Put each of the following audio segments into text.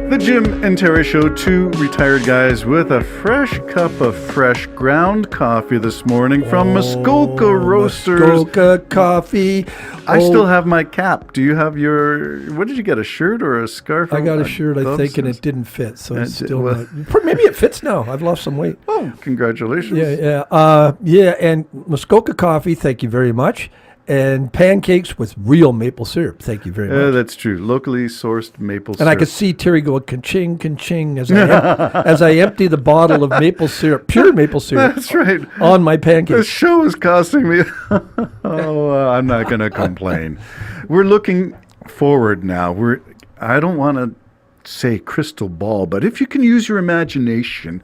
The Jim and Terry Show, two retired guys with a fresh cup of fresh ground coffee this morning from Muskoka Roasters. Muskoka coffee. I still have my cap. Do you have your, what did you get, a shirt or a scarf? I got a shirt, I think, and it didn't fit, so it's still not. Maybe it fits now. I've lost some weight. Oh, congratulations. Yeah, and Muskoka coffee, thank you very much. And pancakes with real maple syrup. Thank you very much. That's true. Locally sourced maple syrup. And I could see Terry go ka-ching, ka-ching as I empty the bottle of maple syrup, pure maple syrup. That's right. On my pancakes. This show is costing me. I'm not going to complain. We're looking forward now. I don't want to say crystal ball, but if you can use your imagination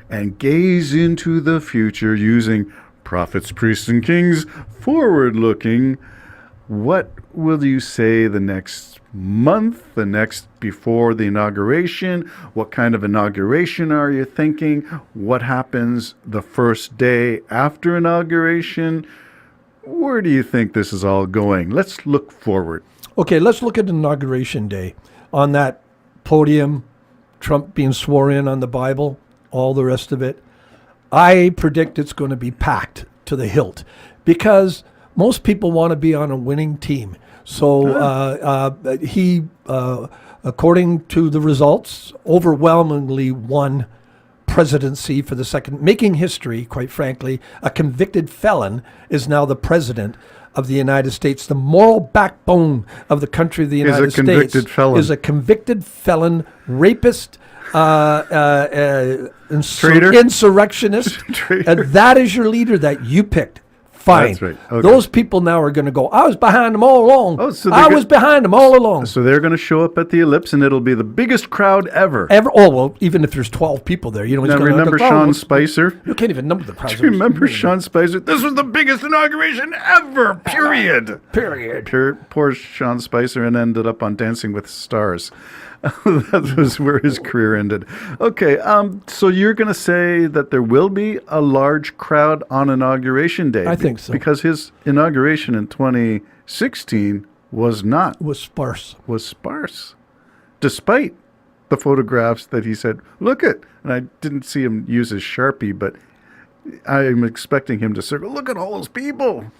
and gaze into the future using prophets, priests, and kings, forward-looking, what will you say the next month, the next before the inauguration? What kind of inauguration are you thinking? What happens the first day after inauguration? Where do you think this is all going? Let's look forward. Okay, let's look at Inauguration Day. On that podium, Trump being sworn in on the Bible, all the rest of it. I predict it's going to be packed to the hilt because most people want to be on a winning team. So he, according to the results, overwhelmingly won presidency for the second, making history, quite frankly. A convicted felon is now the president of the United States. The moral backbone of the country of the United States is a convicted felon, rapist, insurrectionist. And that is your leader that you picked. Fine. That's right. Okay. Those people now are going to go, I was behind them all along. I was behind them all along. So they're going to show up at the Ellipse and it'll be the biggest crowd ever. Oh, well, even if there's 12 people there. You know, now, remember Sean Spicer? You can't even number the crowd. Do you remember Sean Spicer? This was the biggest inauguration ever, period. Poor Sean Spicer and ended up on Dancing with Stars. That was where his career ended. Okay, so you're going to say that there will be a large crowd on Inauguration Day. I think so. Because his inauguration in 2016 was sparse. Despite the photographs that he said, look at, and I didn't see him use his Sharpie, but I'm expecting him to circle, look at all those people.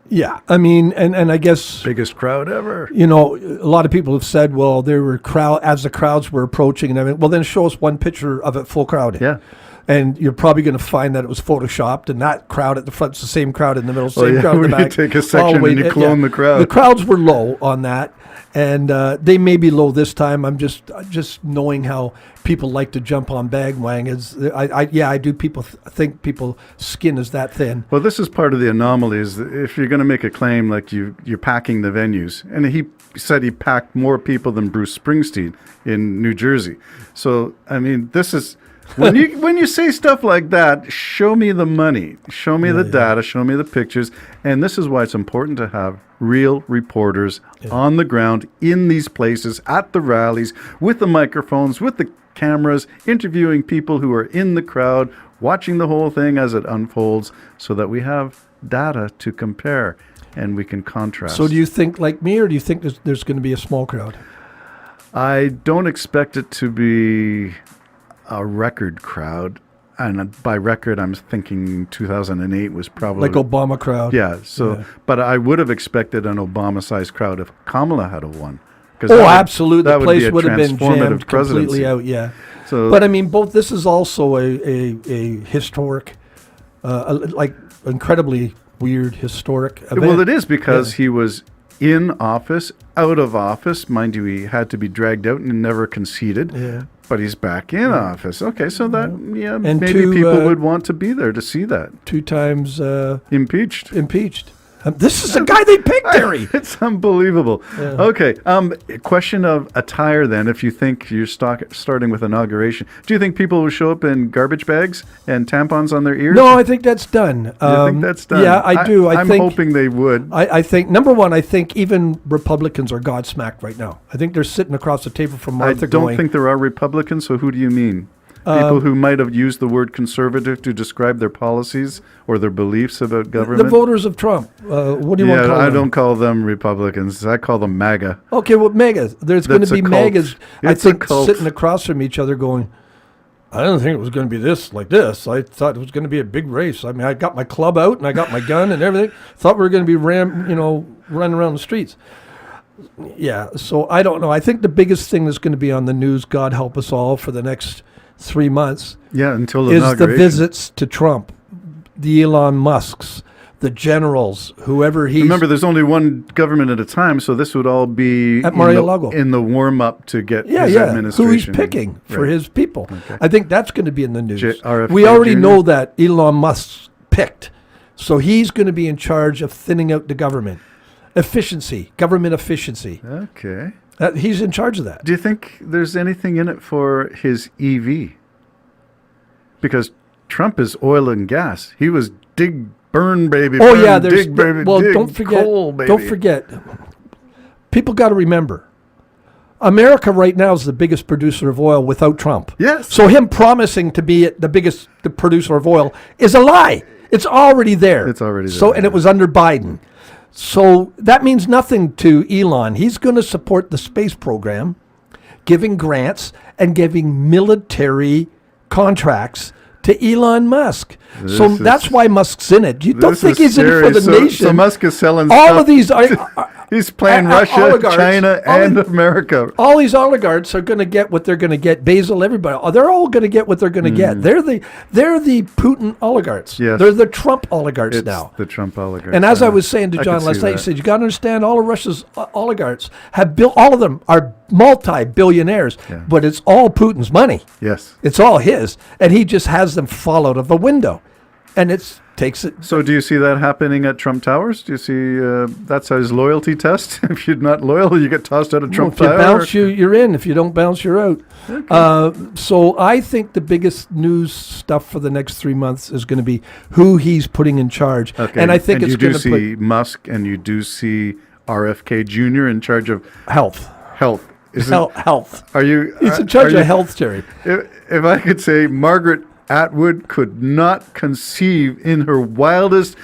Yeah, I mean, and I guess biggest crowd ever. You know, a lot of people have said, well, there were as the crowds were approaching and everything. Well, then show us one picture of it full crowded. Yeah. And you're probably going to find that it was photoshopped, and that crowd at the front is the same crowd in the middle, same crowd in the back. You take a section and you clone the crowd. The crowds were low on that, and they may be low this time. I'm just knowing how people like to jump on bandwagons. I do. People think people's skin is that thin. Well, this is part of the anomaly. Is if you're going to make a claim like you're packing the venues, and he said he packed more people than Bruce Springsteen in New Jersey. So I mean, this is. When you say stuff like that, show me the money, show me the data, show me the pictures, and this is why it's important to have real reporters on the ground in these places, at the rallies, with the microphones, with the cameras, interviewing people who are in the crowd, watching the whole thing as it unfolds, so that we have data to compare and we can contrast. So do you think like me, or do you think there's going to be a small crowd? I don't expect it to be a record crowd, and by record I'm thinking 2008 was probably like Obama crowd. Yeah. So, but I would have expected an Obama-sized crowd if Kamala had won. Absolutely, the place would have been jammed completely out. Yeah. So, but I mean, this is also a historic, like incredibly weird historic event. Well, it is because he was in office, out of office. Mind you, he had to be dragged out and never conceded. Yeah. But he's back in office. Okay, so that, and maybe people would want to be there to see that. 2 times impeached. This is the guy they picked, Terry. It's unbelievable. Yeah. Okay, question of attire then. If you think you're starting with inauguration, do you think people will show up in garbage bags and tampons on their ears? No, I think that's done. You think that's done? Yeah, I do. I'm hoping they would. I think, number one, I think even Republicans are godsmacked right now. I think they're sitting across the table from Martha I don't think there are Republicans, so who do you mean? People who might have used the word conservative to describe their policies or their beliefs about government. The voters of Trump. What do you want to call them? I don't call them Republicans. I call them MAGA. Okay, well, MAGA. There's going to be MAGAs, I think, sitting across from each other going, I didn't think it was going to be like this. I thought it was going to be a big race. I mean, I got my club out and I got my gun and everything. Thought we were going to be running around the streets. Yeah, so I don't know. I think the biggest thing that's going to be on the news, God help us all, for the next 3 months until is the visits to Trump, the Elon Musks, the generals, whoever he's... Remember, there's only one government at a time, so this would all be at Mar-a-Lago in the warm-up to get his administration. Who he's picking for his people. Okay. I think that's going to be in the news. RFK we already Jr.? know that Elon Musk picked, so he's going to be in charge of thinning out the government. Government efficiency. Okay. He's in charge of that. Do you think there's anything in it for his EV? Because Trump is oil and gas. He was dig, burn, baby. Oh, burn, yeah. There's dig, baby, well, dig, don't forget. coal, baby. Don't forget. People got to remember, America right now is the biggest producer of oil without Trump. Yes. So him promising to be the biggest producer of oil is a lie. It's already there. It's already there. So, and it was under Biden. So that means nothing to Elon. He's going to support the space program, giving grants and giving military contracts to Elon Musk. That's why Musk's in it. You don't think he's in it for the nation. So Musk is selling all stuff. of these He's playing Russia, China, and America. All these oligarchs are going to get what they're going to get. Basil, everybody, they're all going to get what they're going to get. They're the Putin oligarchs. Yes. They're the Trump oligarchs now. The Trump oligarchs. And as I was saying to John last night, he said, you got to understand, all of Russia's oligarchs have built, all of them are multi-billionaires, but it's all Putin's money. Yes. It's all his. And he just has them fall out of the window. And takes it. So do you see that happening at Trump Towers? Do you see that's his loyalty test? If you're not loyal, you get tossed out of Trump Tower. If you bounce, you're in. If you don't bounce, you're out. Okay. So I think the biggest news stuff for the next 3 months is going to be who he's putting in charge. Okay. And I think it's going to put... You do see Musk and you do see RFK Jr. in charge of... Health. Health. Health. Are you... He's in charge of health, Terry. If I could say Margaret Atwood could not conceive in her wildest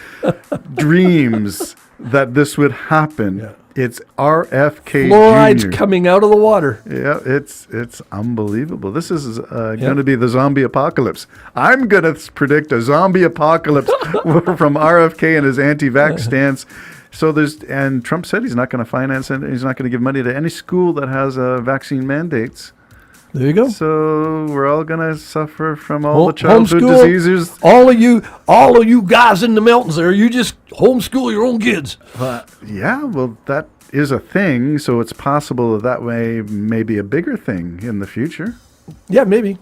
dreams that this would happen. Yeah. It's RFK Fluoride's Jr. coming out of the water. Yeah, it's unbelievable. This is going to be the zombie apocalypse. I'm going to predict a zombie apocalypse from RFK and his anti-vax stance. So and Trump said he's not going to finance and he's not going to give money to any school that has vaccine mandates. There you go. So we're all gonna suffer from all the childhood diseases. All of you guys in the mountains there, you just homeschool your own kids. Yeah, well, that is a thing. So it's possible that way may be a bigger thing in the future. Yeah, maybe.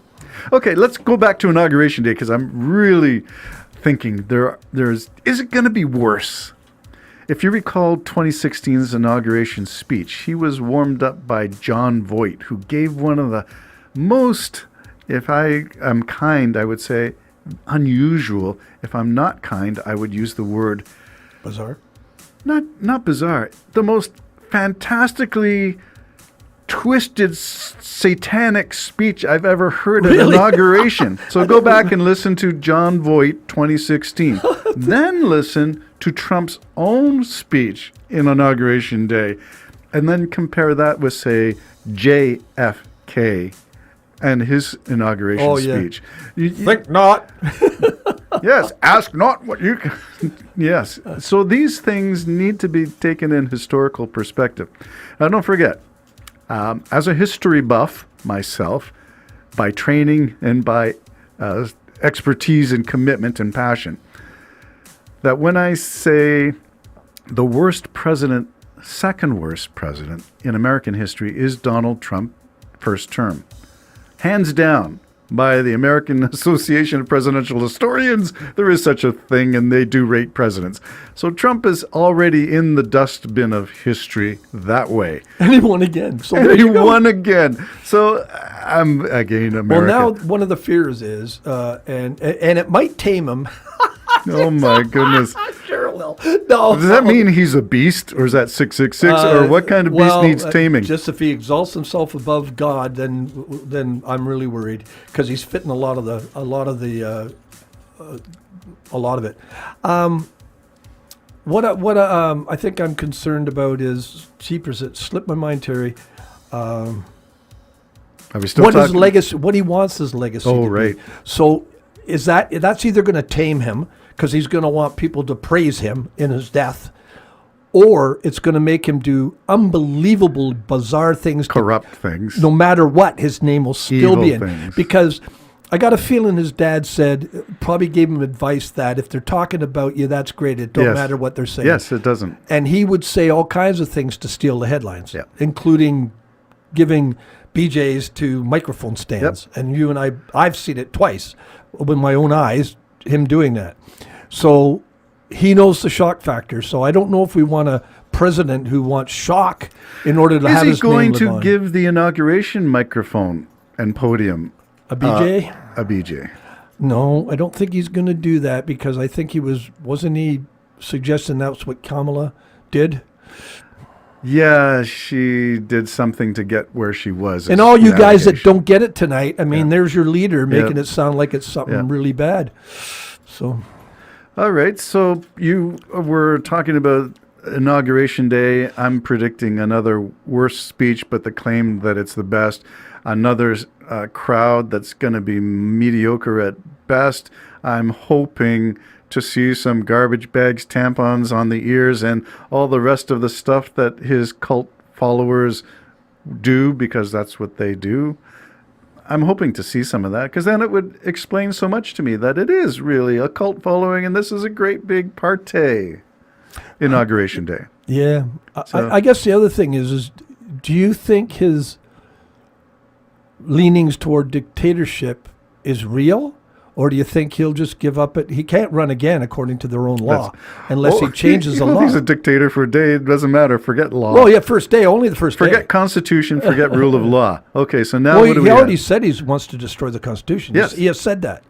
Okay, let's go back to Inauguration Day because I'm really thinking is it going to be worse? If you recall 2016's inauguration speech, he was warmed up by John Voight, who gave one of the most, if I am kind, I would say unusual. If I'm not kind, I would use the word bizarre. Not bizarre. The most fantastically twisted, satanic speech I've ever heard at inauguration. So go back and listen to John Voight 2016. Then listen to Trump's own speech in Inauguration Day, and then compare that with, say, JFK and his inauguration speech. You think not. Yes, ask not what you can. Yes. So these things need to be taken in historical perspective. Now, don't forget, as a history buff myself, by training and by expertise and commitment and passion, that when I say the worst president, second worst president in American history is Donald Trump, first term. Hands down, by the American Association of Presidential Historians, there is such a thing, and they do rate presidents. So Trump is already in the dustbin of history that way. And he won again. So and he won again. So I'm, again, American. Well, now one of the fears is, and it might tame him. Oh, my goodness. well, no. Does that mean he's a beast, or is that 666, or what kind of beast needs taming? Just if he exalts himself above God, then I'm really worried because he's fitting a lot of it. What I think I'm concerned about is, jeepers, it slipped my mind, Terry. Are we still What his talking? legacy? What he wants his legacy. Oh, to right. Be. So that's either going to tame him because he's going to want people to praise him in his death, or it's going to make him do unbelievable, bizarre things, Corrupt things. no matter what. His name will still be in, Evil things. because I got a feeling his dad probably gave him advice that if they're talking about you, that's great. It don't Yes. matter what they're saying. Yes, it doesn't. And he would say all kinds of things to steal the headlines, Yeah. including giving BJs to microphone stands. And you and I've seen it twice with my own eyes, him doing that. So he knows the shock factor. So I don't know if we want a president who wants shock in order to Is have he his name going live to on. give the inauguration microphone and podium A BJ? a BJ? No, I don't think he's going to do that because I think wasn't he suggesting that's what Kamala did? Yeah, she did something to get where she was. And is all you the guys that allegation. don't get it tonight, I mean, there's your leader making Yeah. it sound like it's something Yeah. really bad. So, All right, so you were talking about Inauguration Day. I'm predicting another worse speech, but the claim that it's the best. Another crowd that's going to be mediocre at best. I'm hoping to see some garbage bags, tampons on the ears, and all the rest of the stuff that his cult followers do, because that's what they do. I'm hoping to see some of that, because then it would explain so much to me that it is really a cult following, and this is a great big party. Inauguration Day. yeah. So- I guess the other thing is do you think his leanings toward dictatorship is real? Or do you think he'll just give up it? He can't run again according to their own law unless he changes the law. He's a dictator for a day. It doesn't matter. Forget law. Well, yeah, first day, only the first day. Forget Constitution. Forget rule of law. Okay, so now Well, what do he we already have? said he wants to destroy the Constitution. Yes. He has said that.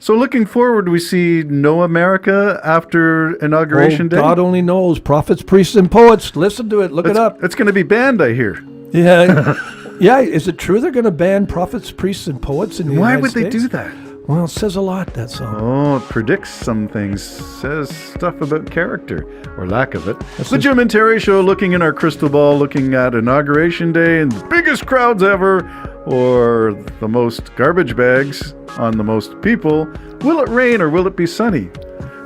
So looking forward, we see no America after Inauguration Day. God only knows. Prophets, priests, and poets. Listen to it. Look it up. It's going to be banned, I hear. Yeah. Yeah. Is it true they're going to ban prophets, priests, and poets in the Why United would States? they do that? Well, it says a lot, that song. Oh, it predicts some things, says stuff about character, or lack of it. That's The just- Jim and Terry Show, looking in our crystal ball, looking at Inauguration Day and the biggest crowds ever, or the most garbage bags on the most people. Will it rain or will it be sunny?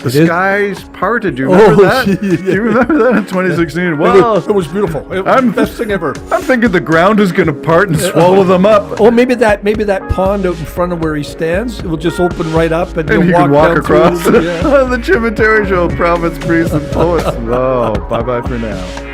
The It is- skies parted. Do you remember that? yeah. Do you remember that in 2016? Wow. It was beautiful. It was the best thing ever. I'm thinking the ground is going to part and swallow them up. Oh, maybe that pond out in front of where he stands, it will just open right up and, And you'll you can walk down across. through, yeah. The Jim and Terry Show, prophets, priests, and poets. Oh, bye-bye for now.